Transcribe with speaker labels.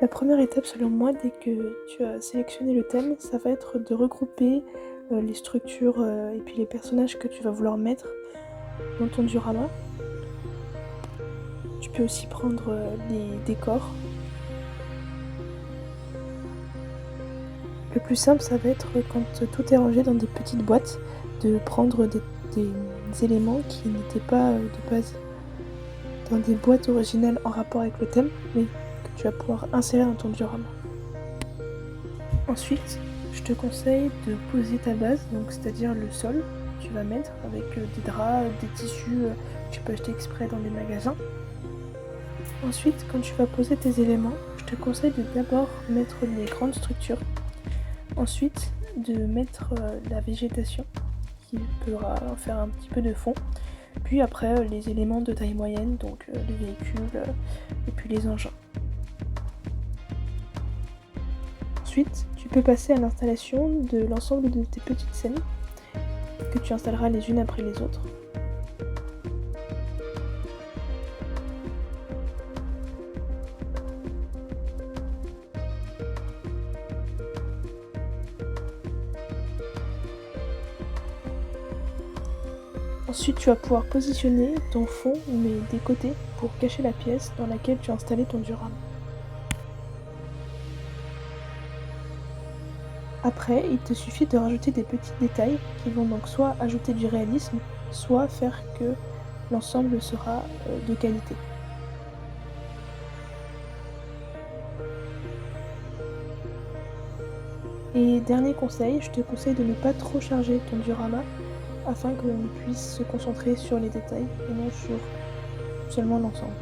Speaker 1: La première étape selon moi, dès que tu as sélectionné le thème, ça va être de regrouper les structures et puis les personnages que tu vas vouloir mettre dans ton diorama. Tu peux aussi prendre les décors. Le plus simple, ça va être quand tout est rangé dans des petites boîtes, de prendre des éléments qui n'étaient pas de base dans des boîtes originales en rapport avec le thème, mais que tu vas pouvoir insérer dans ton diorama. Ensuite, je te conseille de poser ta base, donc c'est-à-dire le sol que tu vas mettre avec des draps, des tissus que tu peux acheter exprès dans des magasins. Ensuite, quand tu vas poser tes éléments, je te conseille de d'abord mettre les grandes structures. Ensuite, de mettre la végétation qui pourra faire un petit peu de fond. Puis après, les éléments de taille moyenne, donc les véhicules et puis les engins. Ensuite, tu peux passer à l'installation de l'ensemble de tes petites scènes que tu installeras les unes après les autres. Ensuite, tu vas pouvoir positionner ton fond, mais des côtés, pour cacher la pièce dans laquelle tu as installé ton diorama. Après, il te suffit de rajouter des petits détails qui vont donc soit ajouter du réalisme, soit faire que l'ensemble sera de qualité. Et dernier conseil, je te conseille de ne pas trop charger ton diorama afin que l'on puisse se concentrer sur les détails et non sur seulement l'ensemble.